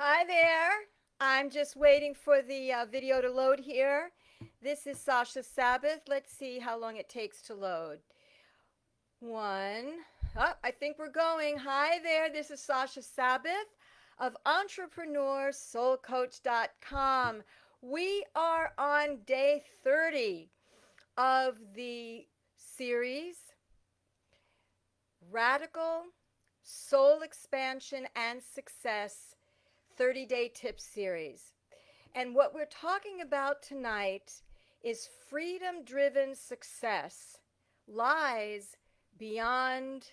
Hi there. I'm just waiting for the video to load here. This is Sasha Sabbath. Let's see how long it takes to load. One. Oh, I think we're going. Hi there. This is Sasha Sabbath of EntrepreneurSoulCoach.com. We are on day 30 of the series Radical Soul Expansion and Success 30-Day Tips Series. And what we're talking about tonight is freedom driven success lies beyond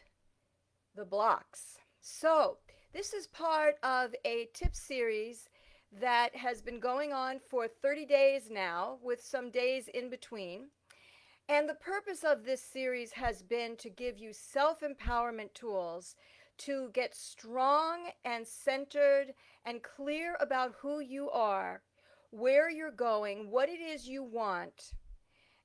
the blocks. So, this is part of a tip series that has been going on for 30 days now, with some days in between. And the purpose of this series has been to give you self empowerment tools to get strong and centered and clear about who you are, where you're going, what it is you want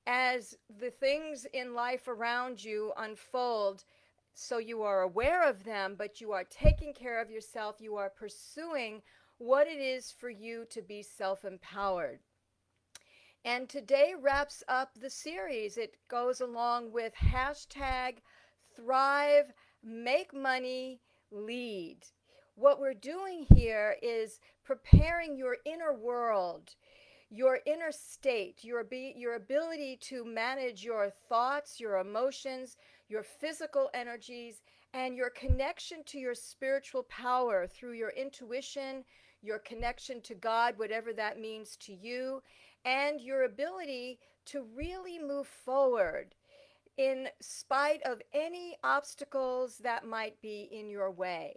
as the things in life around you unfold. So you are aware of them, but you are taking care of yourself. You are pursuing what it is for you to be self empowered. And today wraps up the series. It goes along with hashtag Thrive, Make Money, Lead. What we're doing here is preparing your inner world, your inner state, your ability to manage your thoughts, your emotions, your physical energies, and your connection to your spiritual power through your intuition, your connection to God, whatever that means to you, and your ability to really move forward in spite of any obstacles that might be in your way.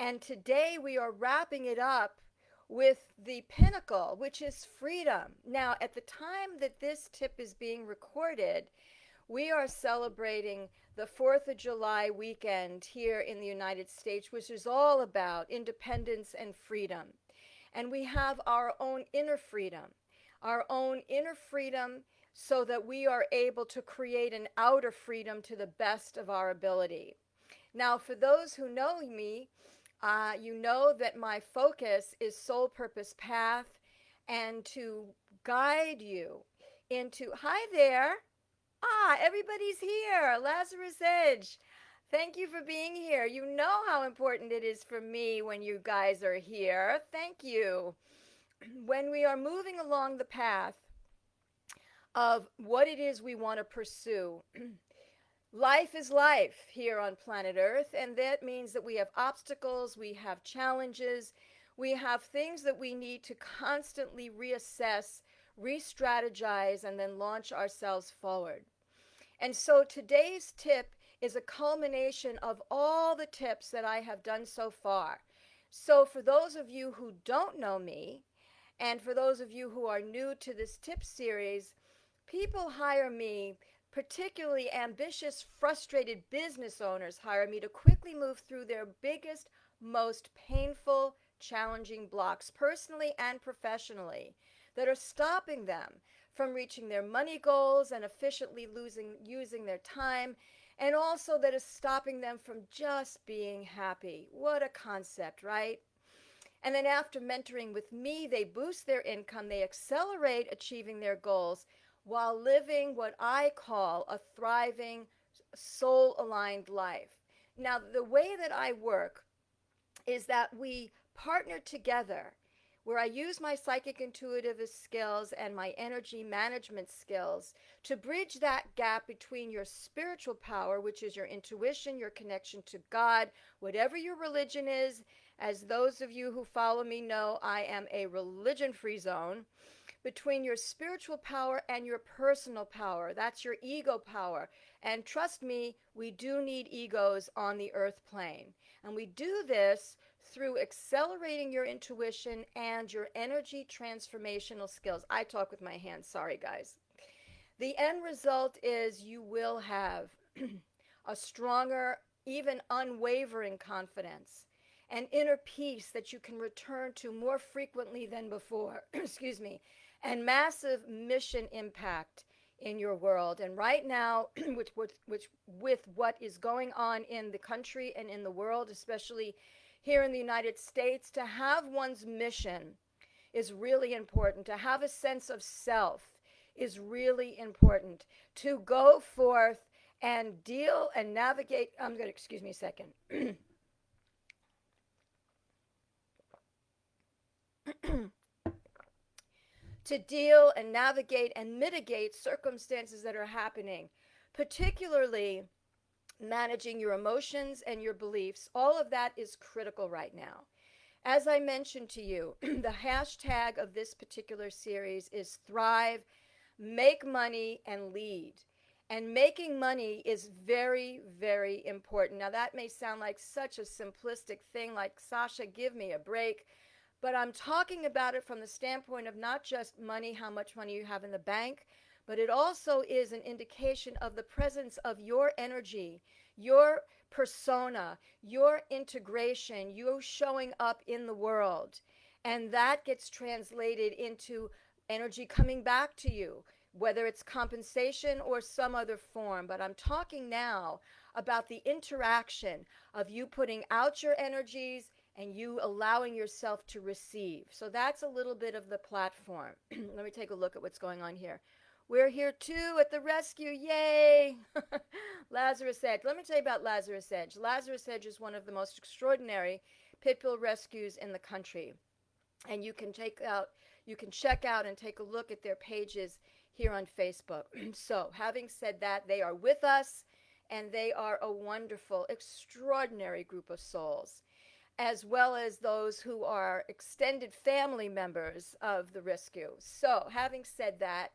And today we are wrapping it up with the pinnacle, which is freedom. Now, at the time that this tip is being recorded, we are celebrating the 4th of July weekend here in the United States, which is all about independence and freedom. And we have our own inner freedom, so that we are able to create an outer freedom to the best of our ability. Now, for those who know me, you know that my focus is Soul Purpose Path, and to guide you into. Hi there. Everybody's here. Lazarus Edge. Thank you for being here. You know how important it is for me when you guys are here. Thank you. When we are moving along the path of what it is we want to pursue, life is life here on planet Earth, and that means that we have obstacles, we have challenges, we have things that we need to constantly reassess, re strategize, and then launch ourselves forward. And so today's tip is a culmination of all the tips that I have done so far. So, for those of you who don't know me, and for those of you who are new to this tip series, people hire me, particularly ambitious, frustrated business owners hire me to quickly move through their biggest, most painful, challenging blocks, personally and professionally, that are stopping them from reaching their money goals and efficiently using their time, and also that is stopping them from just being happy. What a concept, right? And then after mentoring with me, they boost their income, they accelerate achieving their goals while living what I call a thriving, soul aligned life. Now, the way that I work is that we partner together, where I use my psychic intuitive skills and my energy management skills to bridge that gap between your spiritual power, which is your intuition, your connection to God, whatever your religion is. As those of you who follow me know, I am a religion free zone. Between your spiritual power and your personal power, that's your ego power. And trust me, we do need egos on the earth plane. And we do this through accelerating your intuition and your energy transformational skills. I talk with my hands, sorry guys. The end result is you will have a stronger, even unwavering confidence, an inner peace that you can return to more frequently than before, excuse me, and massive mission impact in your world. And right now, with what is going on in the country and in the world, especially here in the United States, to have one's mission is really important. To have a sense of self is really important. To go forth and deal and navigate. I'm going to, excuse me a second. To deal and navigate and mitigate circumstances that are happening, particularly managing your emotions and your beliefs. All of that is critical right now. As I mentioned to you, the hashtag of this particular series is Thrive, Make Money, and Lead. And making money is very, very important. Now, that may sound like such a simplistic thing, like, Sasha, give me a break. But I'm talking about it from the standpoint of not just money, how much money you have in the bank, but it also is an indication of the presence of your energy, your persona, your integration, you showing up in the world. And that gets translated into energy coming back to you, whether it's compensation or some other form. But I'm talking now about the interaction of you putting out your energies and you allowing yourself to receive. So that's a little bit of the platform. Let me take a look at what's going on here. We're here too at the rescue. Yay! Lazarus Edge. Let me tell you about Lazarus Edge. Lazarus Edge is one of the most extraordinary pit bull rescues in the country. And you can check out and take a look at their pages here on Facebook. So, having said that, they are with us and they are a wonderful, extraordinary group of souls, as well as those who are extended family members of the rescue. So, having said that,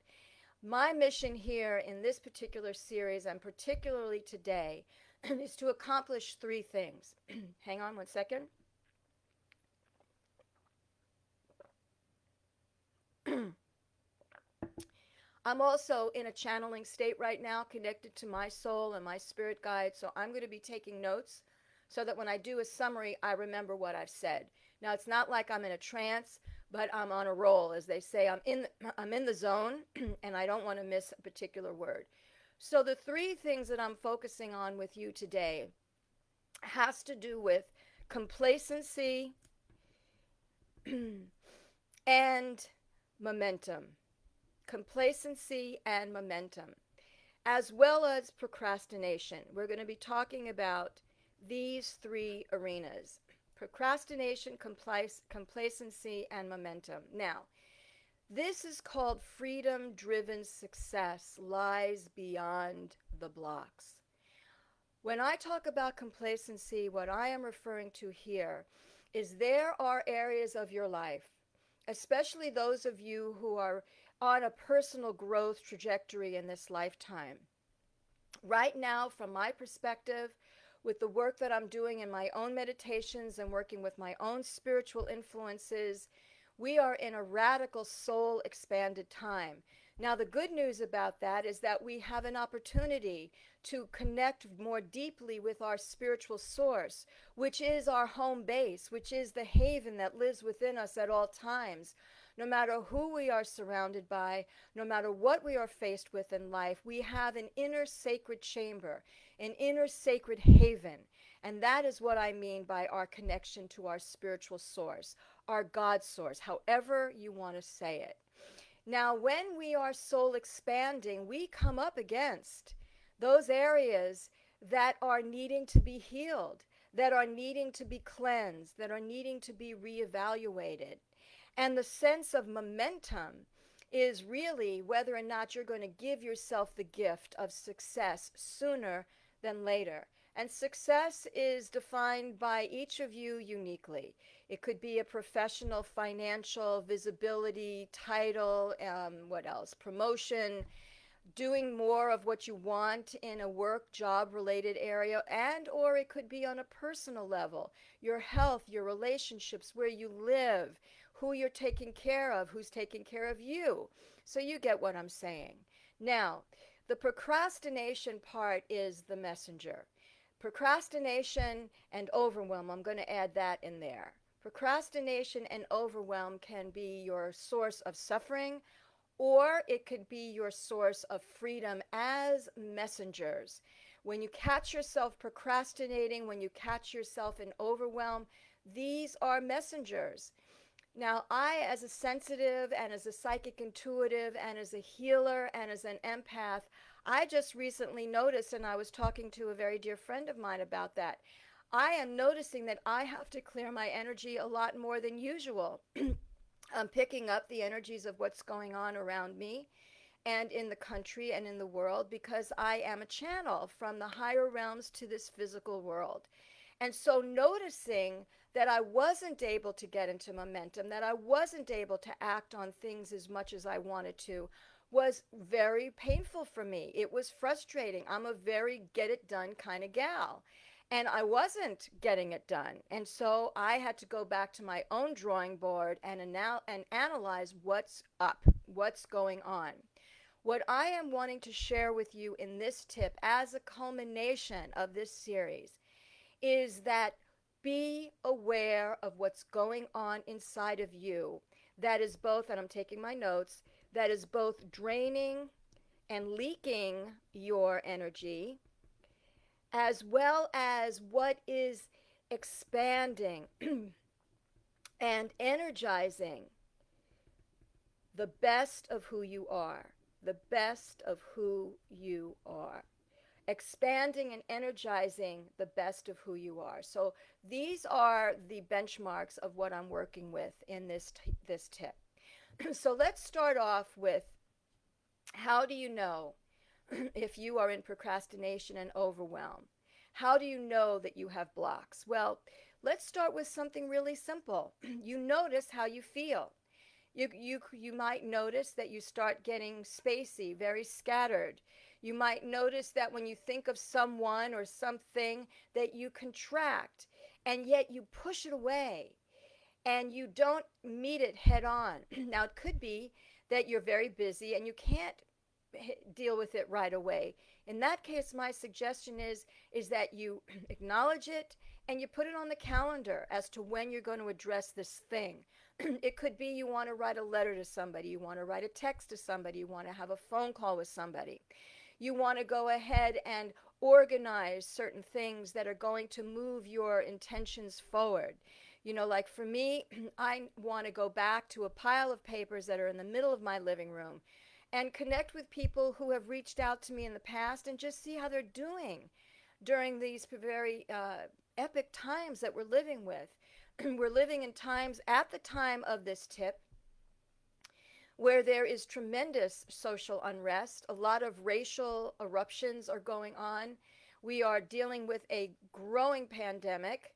my mission here in this particular series, and particularly today, is to accomplish three things. Hang on one second. I'm also in a channeling state right now, connected to my soul and my spirit guide, so I'm going to be taking notes so that when I do a summary, I remember what I've said. Now, it's not like I'm in a trance, but I'm on a roll, as they say. I'm in the zone, and I don't want to miss a particular word. So the three things that I'm focusing on with you today has to do with complacency and momentum. Complacency and momentum, as well as procrastination. We're going to be talking about these three arenas: procrastination, complacency, and momentum. Now, this is called freedom-driven success lies beyond the blocks. When I talk about complacency, what I am referring to here is there are areas of your life, especially those of you who are on a personal growth trajectory in this lifetime. Right now, from my perspective, with the work that I'm doing in my own meditations and working with my own spiritual influences, we are in a radical soul expanded time. Now, the good news about that is that we have an opportunity to connect more deeply with our spiritual source, which is our home base, which is the haven that lives within us at all times. No matter who we are surrounded by, no matter what we are faced with in life, we have an inner sacred chamber, an inner sacred haven. And that is what I mean by our connection to our spiritual source, our God source, however you want to say it. Now, when we are soul expanding, we come up against those areas that are needing to be healed, that are needing to be cleansed, that are needing to be reevaluated. And the sense of momentum is really whether or not you're going to give yourself the gift of success sooner than later. And success is defined by each of you uniquely. It could be a professional, financial, visibility, title, what else? Promotion, doing more of what you want in a work, job-related area, and or it could be on a personal level. Your health, your relationships, where you live, who you're taking care of, who's taking care of you. So you get what I'm saying. Now, the procrastination part is the messenger. Procrastination and overwhelm, I'm going to add that in there. Procrastination and overwhelm can be your source of suffering, or it could be your source of freedom as messengers. When you catch yourself procrastinating, when you catch yourself in overwhelm, These are messengers. Now, I, as a sensitive and as a psychic intuitive and as a healer and as an empath, I just recently noticed, and I was talking to a very dear friend of mine about that. I am noticing that I have to clear my energy a lot more than usual. I'm picking up the energies of what's going on around me and in the country and in the world because I am a channel from the higher realms to this physical world. And so noticing that I wasn't able to get into momentum, that I wasn't able to act on things as much as I wanted to, was very painful for me. It was frustrating. I'm a very get it done kind of gal. And I wasn't getting it done. And so I had to go back to my own drawing board and analyze what's up, what's going on. What I am wanting to share with you in this tip as a culmination of this series is that be aware of what's going on inside of you. That is both, and I'm taking my notes, that is both draining and leaking your energy, as well as what is expanding and energizing the best of who you are. The best of who you are. Expanding and energizing the best of who you are. So these are the benchmarks of what I'm working with in this tip. So let's start off with, how do you know if you are in procrastination and overwhelm? How do you know that you have blocks? Well, let's start with something really simple. You notice how you feel. You might notice that you start getting spacey, very scattered. You might notice that when you think of someone or something that you contract, and yet you push it away and you don't meet it head on. Now, it could be that you're very busy and you can't deal with it right away. In that case, my suggestion is that you acknowledge it and you put it on the calendar as to when you're going to address this thing. It could be you want to write a letter to somebody, you want to write a text to somebody, you want to have a phone call with somebody. You want to go ahead and organize certain things that are going to move your intentions forward. You know, like for me, I want to go back to a pile of papers that are in the middle of my living room and connect with people who have reached out to me in the past and just see how they're doing during these very epic times that we're living with. We're living in times, at the time of this tip, where there is tremendous social unrest. A lot of racial eruptions are going on. We are dealing with a growing pandemic,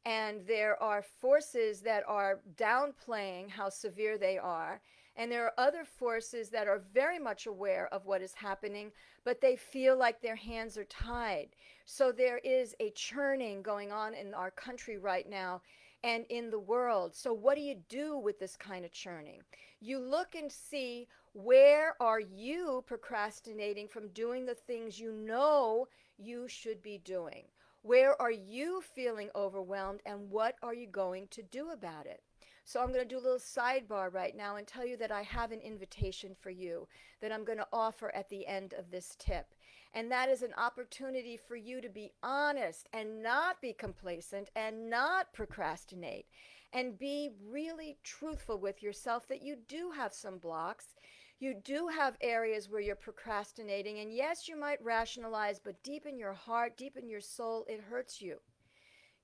and there are forces that are downplaying how severe they are. And there are other forces that are very much aware of what is happening, but they feel like their hands are tied. So there is a churning going on in our country right now and in the world. So what do you do with this kind of churning? You look and see, where are you procrastinating from doing the things you know you should be doing? Where are you feeling overwhelmed, and what are you going to do about it? So I'm going to do a little sidebar right now and tell you that I have an invitation for you that I'm going to offer at the end of this tip. And that is an opportunity for you to be honest and not be complacent and not procrastinate, and be really truthful with yourself that you do have some blocks. You do have areas where you're procrastinating, and yes, you might rationalize, but deep in your heart, deep in your soul, it hurts you.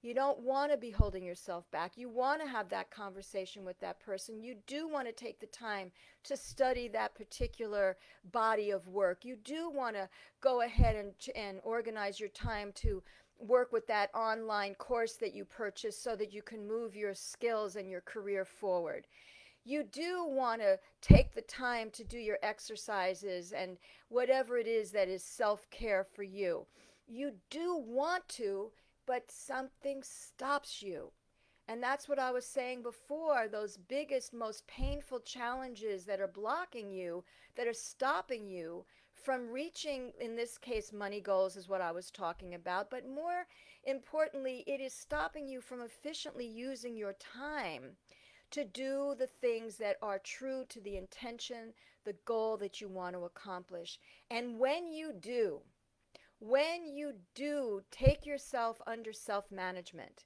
You don't want to be holding yourself back. You want to have that conversation with that person. You do want to take the time to study that particular body of work. You do want to go ahead and organize your time to work with that online course that you purchased so that you can move your skills and your career forward. You do want to take the time to do your exercises and whatever it is that is self-care for you. You do want to, but something stops you. And that's what I was saying before, those biggest, most painful challenges that are blocking you, that are stopping you from reaching, in this case, money goals is what I was talking about. But more importantly, it is stopping you from efficiently using your time to do the things that are true to the intention, the goal that you want to accomplish. And when you do take yourself under self-management,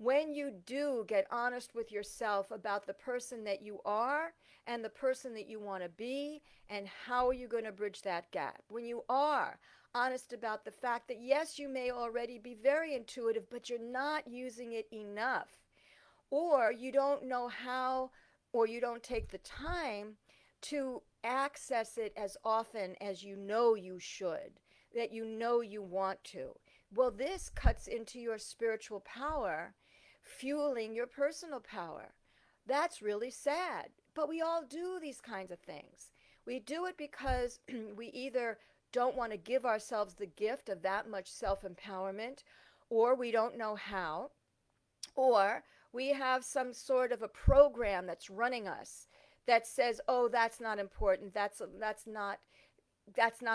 When you do get honest with yourself about the person that you are and the person that you want to be, and how are you going to bridge that gap? When you are honest about the fact that, yes, you may already be very intuitive, but you're not using it enough, or you don't know how, or you don't take the time to access it as often as you know you should, that you know you want to. Well, this cuts into your spiritual power, fueling your personal power. That's really sad. But we all do these kinds of things. We do it because we either don't want to give ourselves the gift of that much self empowerment, or we don't know how, or we have some sort of a program that's running us that says, "Oh, that's not important. That's not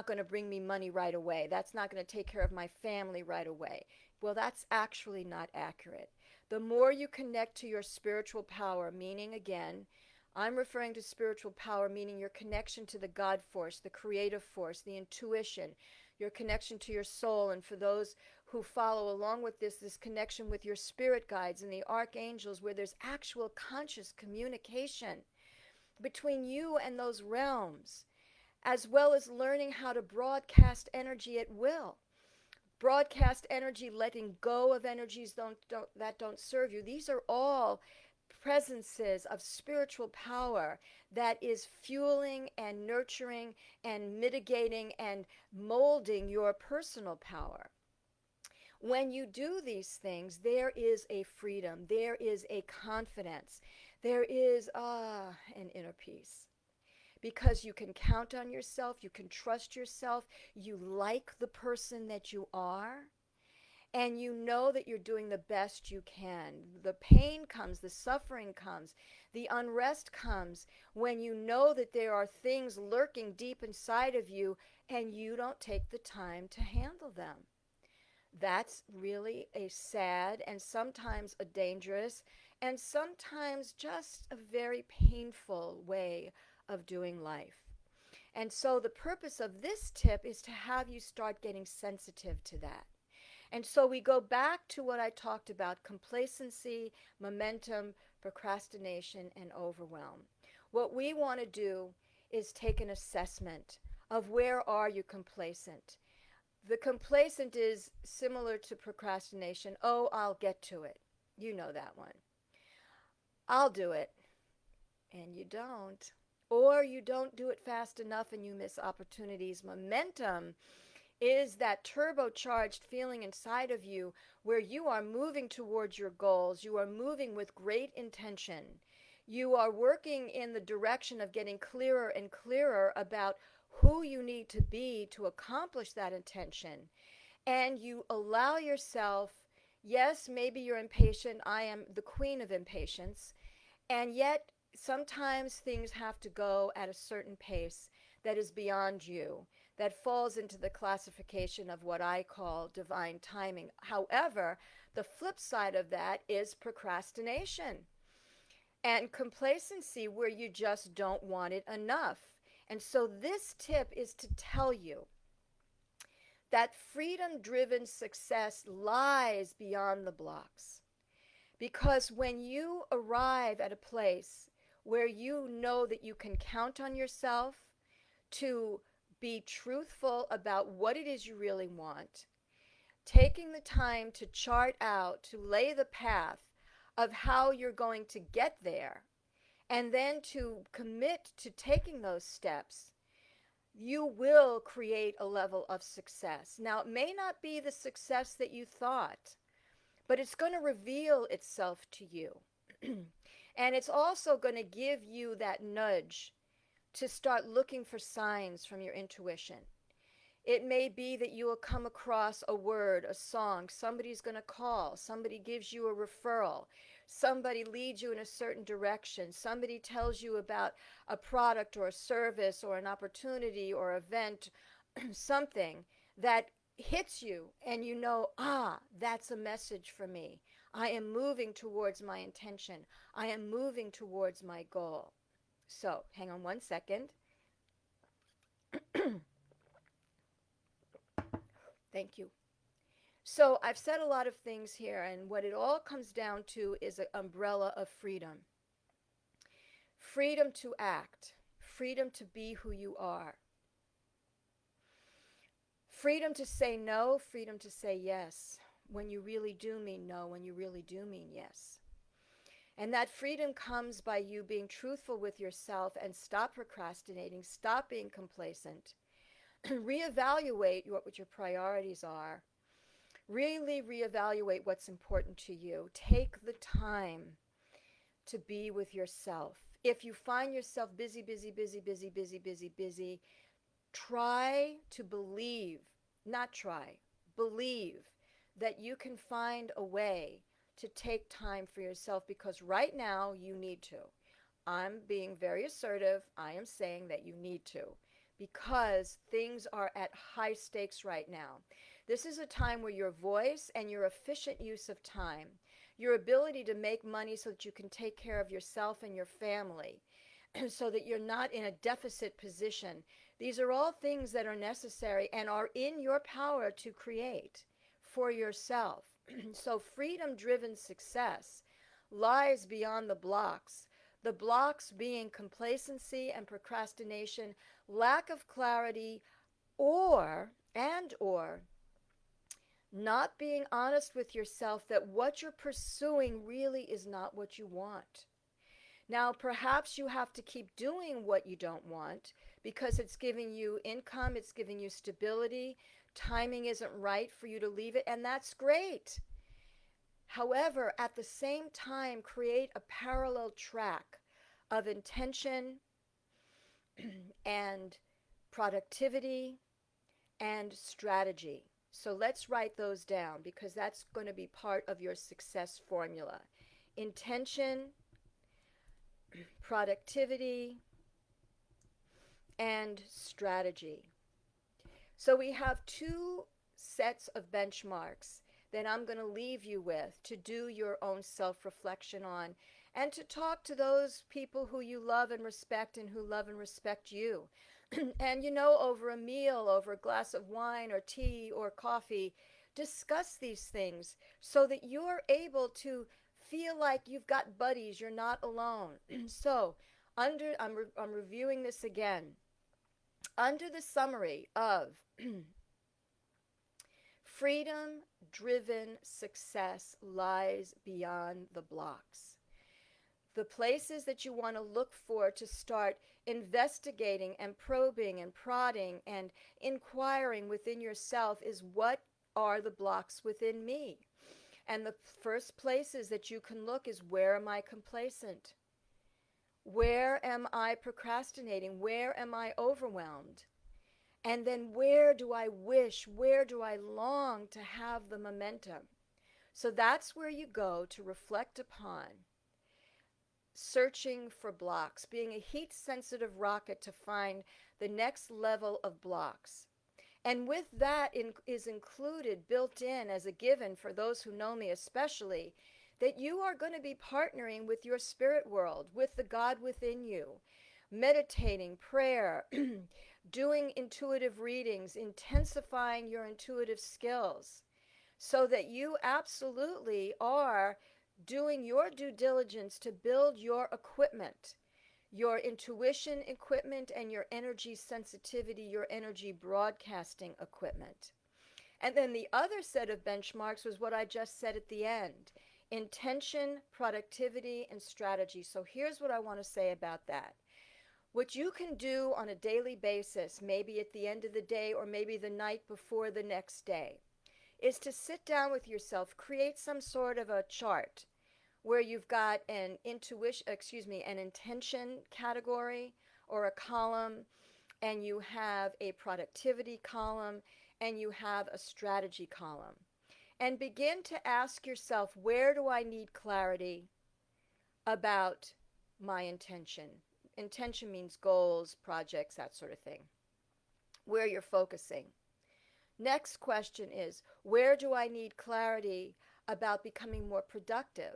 going to bring me money right away. That's not going to take care of my family right away." Well, that's actually not accurate. The more you connect to your spiritual power, meaning, again, I'm referring to spiritual power, meaning your connection to the God force, the creative force, the intuition, your connection to your soul. And for those who follow along with this connection with your spirit guides and the archangels, where there's actual conscious communication between you and those realms, as well as learning how to broadcast energy at will. Broadcast energy, letting go of energies that don't serve you. These are all presences of spiritual power that is fueling and nurturing and mitigating and molding your personal power. When you do these things, there is a freedom, there is a confidence, there is an inner peace. Because you can count on yourself, you can trust yourself, you like the person that you are, and you know that you're doing the best you can. The pain comes, the suffering comes, the unrest comes when you know that there are things lurking deep inside of you and you don't take the time to handle them. That's really a sad and sometimes a dangerous and sometimes just a very painful way of doing life. And so the purpose of this tip is to have you start getting sensitive to that. And so we go back to what I talked about: complacency, momentum, procrastination, and overwhelm. What we want to do is take an assessment of where are you complacent. The complacent is similar to procrastination. Oh, I'll get to it. You know that one. I'll do it. And you don't. Or you don't do it fast enough and you miss opportunities. Momentum is that turbocharged feeling inside of you where you are moving towards your goals. You are moving with great intention. You are working in the direction of getting clearer and clearer about who you need to be to accomplish that intention. And you allow yourself, yes, maybe you're impatient. I am the queen of impatience. And yet, sometimes things have to go at a certain pace that is beyond you, that falls into the classification of what I call divine timing. However, the flip side of that is procrastination and complacency, where you just don't want it enough. And so this tip is to tell you that freedom-driven success lies beyond the blocks. Because when you arrive at a place where you know that you can count on yourself to be truthful about what it is you really want, taking the time to chart out, to lay the path of how you're going to get there, and then to commit to taking those steps, you will create a level of success. Now, it may not be the success that you thought, but it's going to reveal itself to you. And it's also going to give you that nudge to start looking for signs from your intuition. It may be that you will come across a word, a song, somebody's going to call, somebody gives you a referral, somebody leads you in a certain direction, somebody tells you about a product or a service or an opportunity or event, something that hits you and you know, that's a message for me. I am moving towards my intention. I am moving towards my goal. So, hang on one second. Thank you. So I've said a lot of things here, and what it all comes down to is an umbrella of freedom. Freedom to act, freedom to be who you are, freedom to say no, freedom to say yes when you really do mean no, when you really do mean yes. And that freedom comes by you being truthful with yourself and stop procrastinating, stop being complacent, reevaluate what your priorities are, really reevaluate what's important to you. Take the time to be with yourself. If you find yourself busy, busy, busy, busy, busy, busy, busy, try to believe, not try, believe that you can find a way to take time for yourself because right now you need to. I'm being very assertive. I am saying that you need to because things are at high stakes right now. This is a time where your voice and your efficient use of time, your ability to make money so that you can take care of yourself and your family, so that you're not in a deficit position. These are all things that are necessary and are in your power to create for yourself. So freedom driven success lies beyond the blocks. The blocks being complacency and procrastination, lack of clarity, or not being honest with yourself that what you're pursuing really is not what you want. Now, perhaps you have to keep doing what you don't want because it's giving you income, it's giving you stability, timing isn't right for you to leave it, and that's great. However, at the same time, create a parallel track of intention and productivity and strategy. So let's write those down because that's going to be part of your success formula. Intention, productivity, and strategy. So we have two sets of benchmarks that I'm going to leave you with to do your own self-reflection on and to talk to those people who you love and respect and who love and respect you. And over a meal, over a glass of wine or tea or coffee, discuss these things so that you're able to feel like you've got buddies, you're not alone. So, I'm reviewing this again. Under the summary of freedom driven success lies beyond the blocks. The places that you want to look for to start investigating and probing and prodding and inquiring within yourself is what are the blocks within me? And the first places that you can look is where am I complacent? Where am I procrastinating? Where am I overwhelmed? And then where do I wish, where do I long to have the momentum? So that's where you go to reflect upon searching for blocks, being a heat sensitive rocket to find the next level of blocks. And with that is included, built in as a given for those who know me especially, that you are going to be partnering with your spirit world, with the God within you, meditating, prayer, doing intuitive readings, intensifying your intuitive skills, so that you absolutely are doing your due diligence to build your equipment, your intuition equipment, and your energy sensitivity, your energy broadcasting equipment. And then the other set of benchmarks was what I just said at the end: intention, productivity, and strategy. So here's what I want to say about that. What you can do on a daily basis, maybe at the end of the day or maybe the night before the next day, is to sit down with yourself, create some sort of a chart where you've got an intention category or a column, and you have a productivity column, and you have a strategy column. And begin to ask yourself, where do I need clarity about my intention? Intention means goals, projects, that sort of thing. Where you're focusing. Next question is, where do I need clarity about becoming more productive?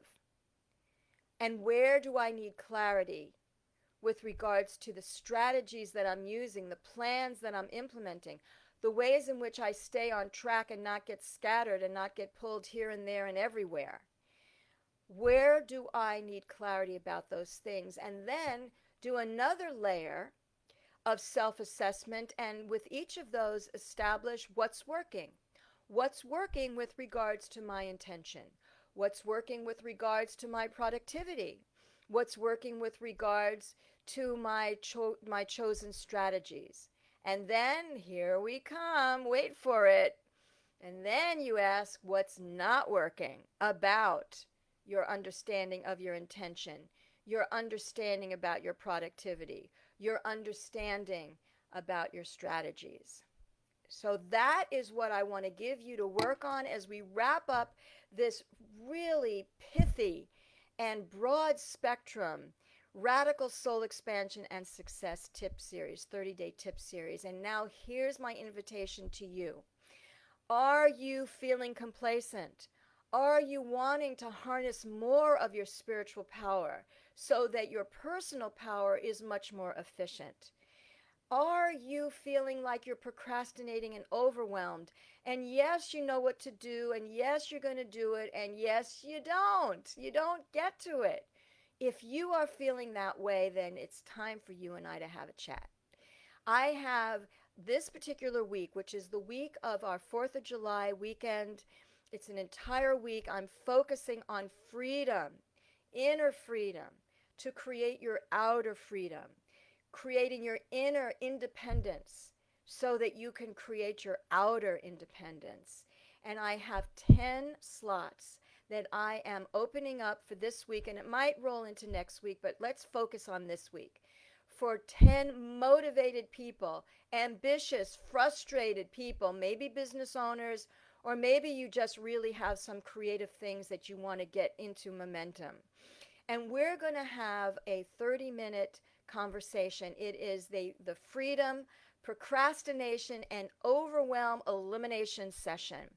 And where do I need clarity with regards to the strategies that I'm using, the plans that I'm implementing, the ways in which I stay on track and not get scattered and not get pulled here and there and everywhere. Where do I need clarity about those things? And then do another layer of self assessment, and with each of those, establish what's working. What's working with regards to my intention? What's working with regards to my productivity? What's working with regards to my chosen strategies? And then here we come, wait for it. And then you ask what's not working about your understanding of your intention, your understanding about your productivity, your understanding about your strategies. So that is what I want to give you to work on as we wrap up this really pithy and broad spectrum Radical Soul Expansion and Success Tip Series, 30-day tip series. And now here's my invitation to you. Are you feeling complacent? Are you wanting to harness more of your spiritual power so that your personal power is much more efficient? Are you feeling like you're procrastinating and overwhelmed? And yes, you know what to do, and yes, you're going to do it, and yes, you don't. You don't get to it. If you are feeling that way, then it's time for you and I to have a chat. I have this particular week, which is the week of our 4th of July weekend. It's an entire week. I'm focusing on freedom, inner freedom, to create your outer freedom, creating your inner independence so that you can create your outer independence. And I have 10 slots that I am opening up for this week, and it might roll into next week, but let's focus on this week. For 10 motivated people, ambitious, frustrated people, maybe business owners, or maybe you just really have some creative things that you want to get into momentum. And we're going to have a 30-minute conversation. It is the freedom, procrastination, and overwhelm elimination session.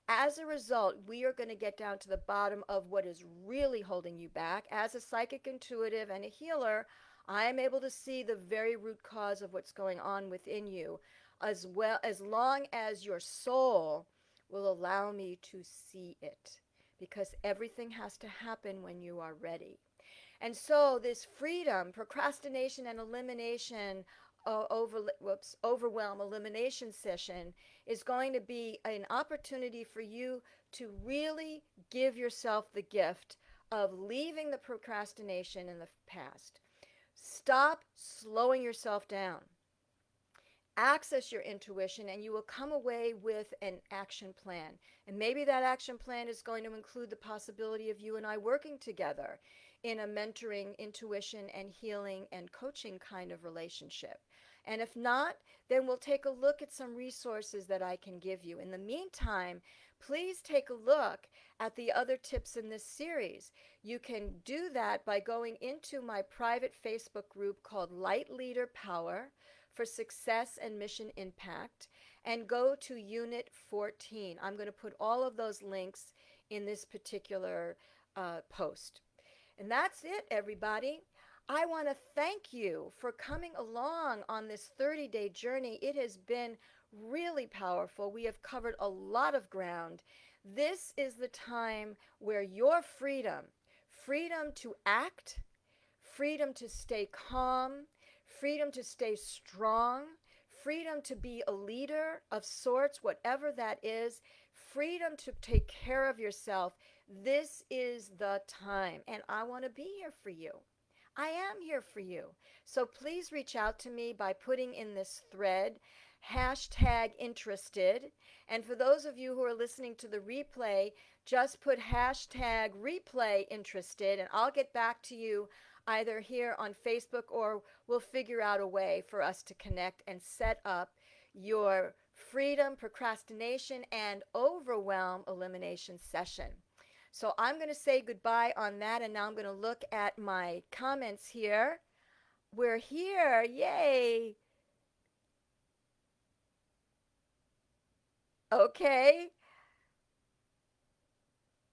As a result, we are going to get down to the bottom of what is really holding you back. As a psychic intuitive and a healer, I am able to see the very root cause of what's going on within you, as well as long as your soul will allow me to see it, because everything has to happen when you are ready. And so this freedom, procrastination, and elimination, overwhelm elimination session is going to be an opportunity for you to really give yourself the gift of leaving the procrastination in the past. Stop slowing yourself down. Access your intuition, and you will come away with an action plan. And maybe that action plan is going to include the possibility of you and I working together in a mentoring, intuition, and healing and coaching kind of relationship. And if not, then we'll take a look at some resources that I can give you. In the meantime, please take a look at the other tips in this series. You can do that by going into my private Facebook group called Light Leader Power for Success and Mission Impact, and go to Unit 14. I'm going to put all of those links in this particular post. And that's it, everybody. I want to thank you for coming along on this 30-day journey. It has been really powerful. We have covered a lot of ground. This is the time where your freedom, freedom to act, freedom to stay calm, freedom to stay strong, freedom to be a leader of sorts, whatever that is, freedom to take care of yourself. This is the time, and I want to be here for you. I am here for you. So please reach out to me by putting in this thread, #interested. And for those of you who are listening to the replay, just put #replay interested, and I'll get back to you either here on Facebook, or we'll figure out a way for us to connect and set up your freedom, procrastination, and overwhelm elimination session. So I'm going to say goodbye on that, and now I'm going to look at my comments here. We're here. Yay. Okay.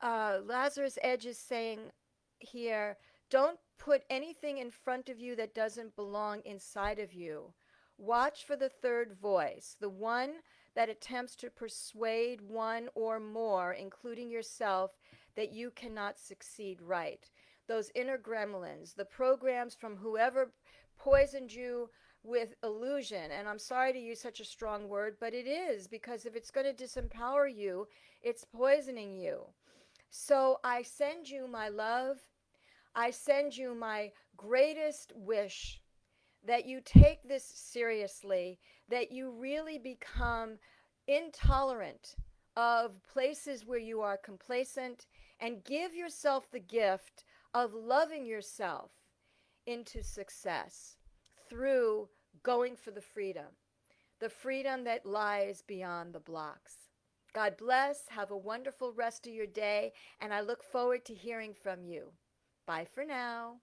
Lazarus Edge is saying here, don't put anything in front of you that doesn't belong inside of you. Watch for the third voice, the one that attempts to persuade one or more, including yourself, that you cannot succeed right. Those inner gremlins, the programs from whoever poisoned you with illusion. And I'm sorry to use such a strong word, but it is, because if it's going to disempower you, it's poisoning you. So I send you my love. I send you my greatest wish that you take this seriously, that you really become intolerant of places where you are complacent, and give yourself the gift of loving yourself into success through going for the freedom that lies beyond the blocks. God bless. Have a wonderful rest of your day, and I look forward to hearing from you. Bye for now.